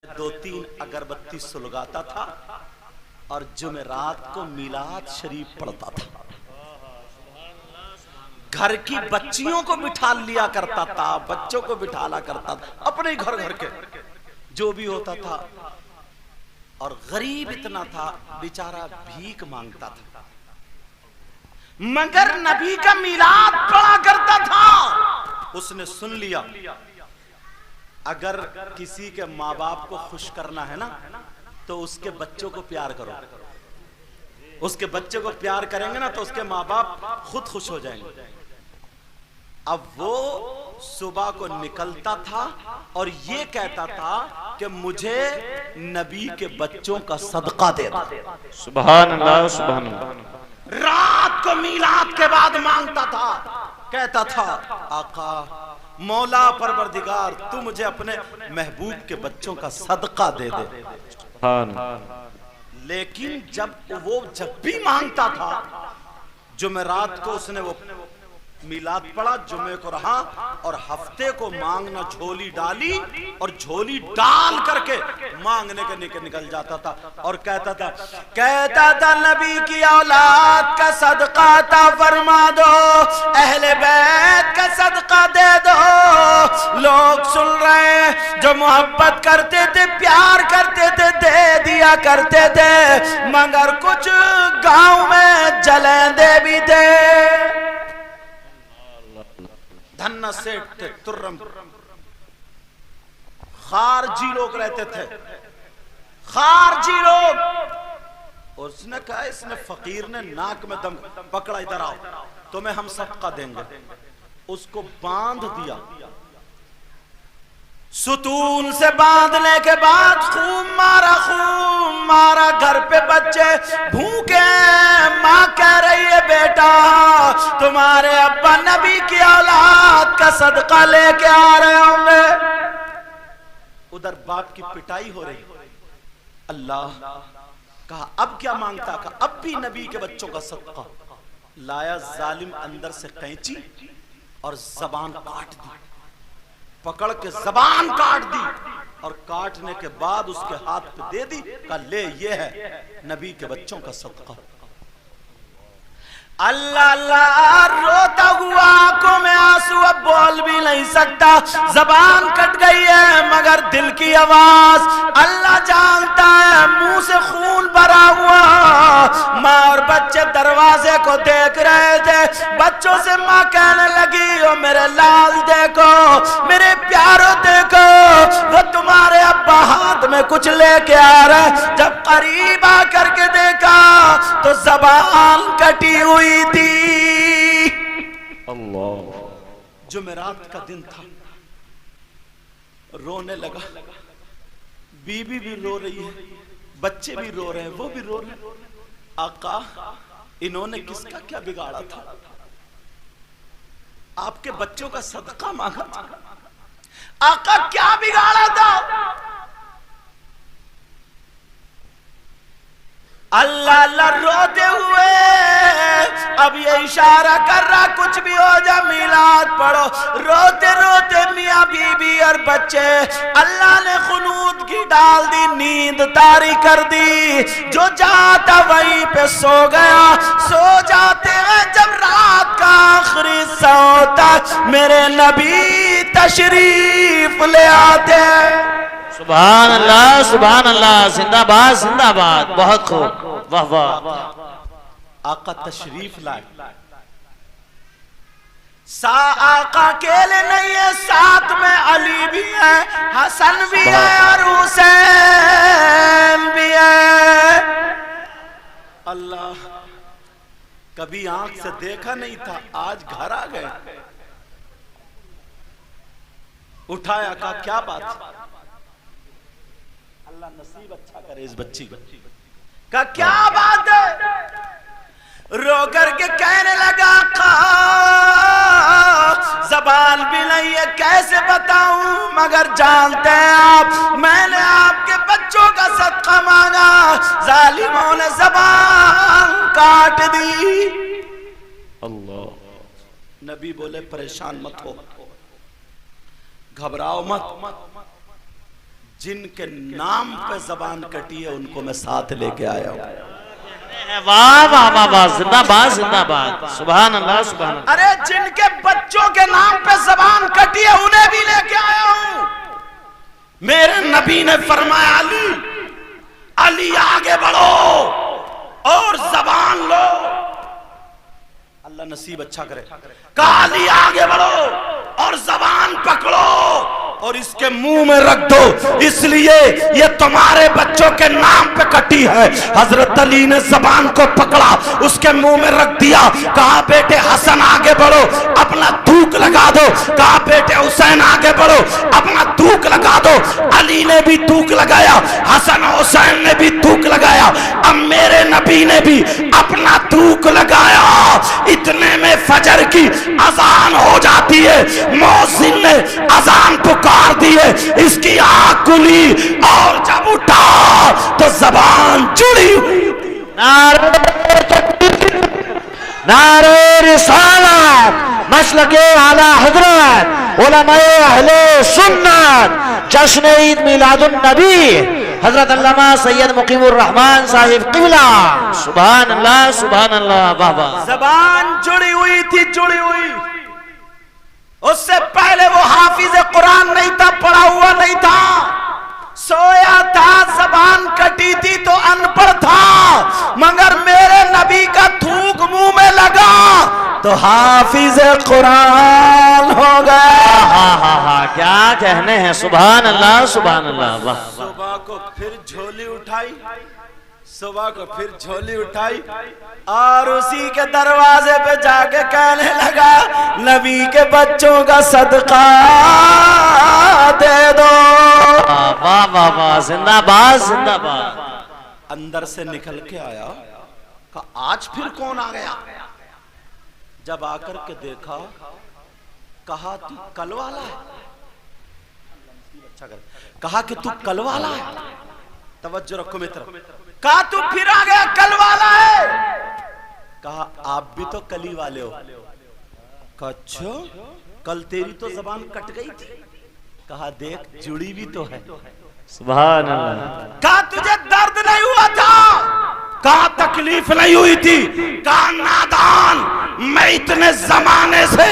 2-3 अगरबत्ती सुलगाता था और जुमेरात को मिलाद शरीफ पढ़ता था। घर की बच्चियों को बिठा लिया करता था, बच्चों को बिठाला करता था, अपने घर घर के जो भी होता था। और गरीब इतना था बेचारा भीख मांगता था, मगर नबी का मिलाद पढ़ा करता था। उसने सुन लिया अगर किसी के माँ बाप को खुश करना है ना तो उसके बच्चों को प्यार करो। उसके बच्चे को प्यार करेंगे ना तो उसके माँ बाप खुद खुश हो जाएंगे। अब वो सुबह को निकलता था और ये कहता था कि मुझे नबी के बच्चों का सदका दे दो। सुभान अल्लाह, सुभान अल्लाह। रात को मिलाद के बाद मांगता था, कहता था आका मौला परवरदिगार तू मुझे अपने महबूब के बच्चों का सदका दे दे। लेकिन जब भी मांगता था, जुमेरात को उसने वो मिलाद पढ़ा, जुमे को रहा और हफ्ते को मांगना झोली डाली और झोली डाल करके मांगने के निकल जाता था और कहता था नबी की औलाद का सदका अता फरमा दो, अहले बैत का सदका दे दो। लोग सुन रहे हैं, जो मोहब्बत करते थे, प्यार करते थे, दे दिया करते थे, मगर कुछ गांव में जलेंदे भी थे। धन्ना सेठ थे, तुर्रम खारजी लोग रहते थे, खारजी लोग। उसने कहा, इसने फकीर ने नाक में दम पकड़ा, इधर आओ तुम्हें हम सदका देंगे। उसको बांध दिया, सुतून से बांधने के बाद खूब मारा। घर पे बच्चे भूखे, माँ कह रही है बेटा तुम्हारे अब्बा नबी की औलाद का सदका लेके आ रहे होंगे। उधर बाप की पिटाई हो रही। अल्लाह कहा अब क्या मांगता, कहा अब भी नबी के बच्चों का सदका लाया। जालिम अंदर से कैंची और जबान काट दी, पकड़ के जबान काट दी और काटने के बाद उसके हाथ पे दे दी। कहा ले ये है नबी के बच्चों का सदका। अल्लाह अल्लाह रोता हुआ आंखों में आंसू, अब बोल भी नहीं सकता, जबान कट गई है मगर दिल की आवाज अल्लाह जानता है। मुंह से खून भरा हुआ, माँ और बच्चे दरवाजे को देख रहे थे। बच्चों से माँ कहने लगी ओ मेरे लाल देखो, मेरे प्यारो देखो, वो तुम्हारे अब्बा हाथ में कुछ लेके आ रहे। जब करीब आकर के देखा तो जबान कटी हुई थी। अल्लाह। जुमेरात का दिन था, रोने लगा। बीबी भी रो रही है, बच्चे भी रो रहे हैं, वो भी रो रहे हैं। आका इन्होंने किसका क्या बिगाड़ा था, आपके बच्चों का सदका मांगा था, आका क्या बिगाड़ा था। अल्लाह अल्लाह रोते हुए अब ये इशारा कर रहा कुछ भी हो जा मिलाद पढ़ो। रोते रोते मियाँ बीबी और बच्चे अल्लाह ने खुनूद की डाल दी, नींद तारी कर दी। जो जाता वहीं पे सो गया। सो जाते हैं जब रात का आखिरी हिस्सा होता, मेरे नबी तशरीफ ले आते हैं। सुभान अल्लाह, सुभान अल्लाह, जिंदाबाद जिंदाबाद। बहुत खूब, वाह वाह। आका तशरीफ लाए। आका अकेले नहीं है, साथ में अली भी है, हसन भी है और हुसैन भी है। अल्लाह कभी आंख से देखा नहीं था, आज घर आ गए। उठाया, कहा क्या बात है, अल्लाह नसीब अच्छा करे इस बच्ची का, क्या बात है। रो करके कहने लगा जबान भी नहीं है कैसे बताऊं, मगर जानते हैं आप मैंने आपके बच्चों का सदका मांगा, जालिमों ने जबान काट दी। अल्लाह। नबी बोले परेशान मत हो, घबराओ मत, जिनके नाम पे जबान कटी है उनको मैं साथ लेके आया हूं। वाह वाह वाह वाह, जिंदाबाद जिंदाबाद, सुभान अल्लाह सुभान अल्लाह। अरे जिनके बच्चों के नाम पे जबान कटी है उन्हें भी लेके आया हूं। मेरे नबी ने फरमाया अली, अली आगे बढ़ो और जबान लो। अल्लाह नसीब अच्छा करे। कहा अली आगे बढ़ो और जबान पकड़ो और इसके मुंह में रख दो, इसलिए ये तुम्हारे बच्चों के नाम पे कटी है। हजरत अली ने जबान को पकड़ा, उसके मुंह में रख दिया। कहा बेटे हसन आगे बढ़ो, अपना थूक लगा दो। कहा बेटे हुसैन आगे बढ़ो, अपना थूक लगा दो। अली ने भी थूक लगाया, हसन हुसैन ने भी थूक लगाया। अब मेरे नबी ने भी अपना थूक लगाया। इतने में फजर की अजान हो जाती है। मौसिन ने अजान पुकार दी है, इसकी आंख खुली और जब उठा तो जबान जुड़ी हुई। नारे रिसालत, मसलके आला हजरत, उलमाए अहले सुन्नत, जश्न ईद मिलादुन नबी हजरत अल्लामा सैयद मुकीमुर रहमान साहिब किबला। सुभान अल्लाह सुभान अल्लाह, वाह वाह। जबान जुड़ी हुई थी, जुड़ी हुई। उससे पहले वो हाफिज कुरान नहीं था, पढ़ा हुआ नहीं था, सोया था, जबान कटी थी तो अनपढ़ था। मगर मेरे नबी का थूक मुंह में लगा तो हाफिज कुरान हो गया। क्या कहने हैं, सुभान अल्लाह सुभान अल्लाह, वाह। सुबह को फिर झोली उठाई, सुबह को फिर झोली उठाई और उसी के दरवाजे पे जाके कहने लगा नबी के बच्चों का सदका दे दो। वाह वाह वाह, जिंदाबाद जिंदाबाद। अंदर से निकल के आया, कहा आज फिर कौन आ गया। जब आकर के देखा, कहा तू कल वाला है। अच्छा कर, कहा कि तू कल वाला है। तवज्जो रखो मित्र। कहा तू फिर आ गया, कल वाला है। कहा आप भी तो कली वाले हो। कहा अच्छा, कल तेरी तो जबान कट गई थी। कहा देख जुड़ी भी तो है। सुभान अल्लाह। कहा तुझे दर्द नहीं हुआ था। कहा तकलीफ नहीं हुई थी। कहा नादान, मैं इतने जमाने से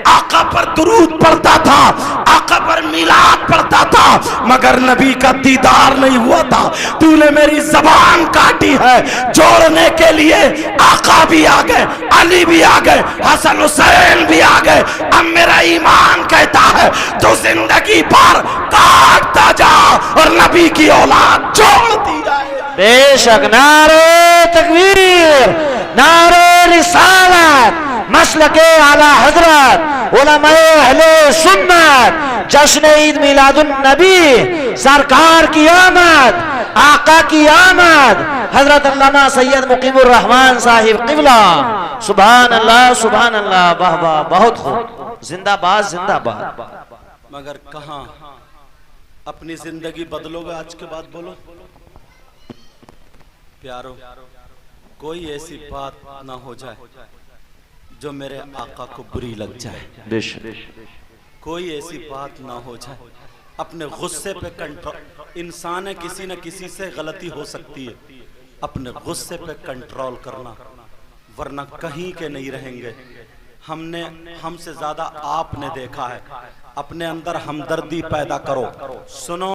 आका पर दुरूद पढ़ता था, आका पर मिलाद पढ़ता था, मगर नबी का दीदार नहीं हुआ था। तूने मेरी जबान काटी है। जोड़ने के लिए आका भी आ गए, अली भी आ गए, हसन हुसैन भी आ गए। अब मेरा ईमान कहता है तो जिंदगी भर काटता जा और नबी की औलाद जोड़ती जाए। बेशक। नारे तकबीर, नारे रिसालत, मसलके आला हजरत, उलमाए अहले सुन्नत, जश्न ईद मिलादुन नबी, सरकार की आमद, आका की आमद, हजरत अल्लामा सैयद मुकीमुर रहमान साहिब किबला। सुभान अल्लाह सुभान अल्लाह, वाह वाह, बहुत खूब, जिंदाबाद जिंदाबाद। मगर कहां अपनी जिंदगी बदलोगे आज के बाद, बोलो प्यारो। कोई ऐसी बात ना हो जाए जो मेरे आका को बुरी लग जाए। कोई ऐसी बात ना हो जाए। अपने गुस्से पे कंट्रोल, इंसान है, किसी न किसी से गलती हो सकती है। अपने गुस्से पे कंट्रोल करना, वरना कहीं के नहीं रहेंगे। हमसे ज्यादा आपने देखा है। अपने अंदर हमदर्दी पैदा करो। सुनो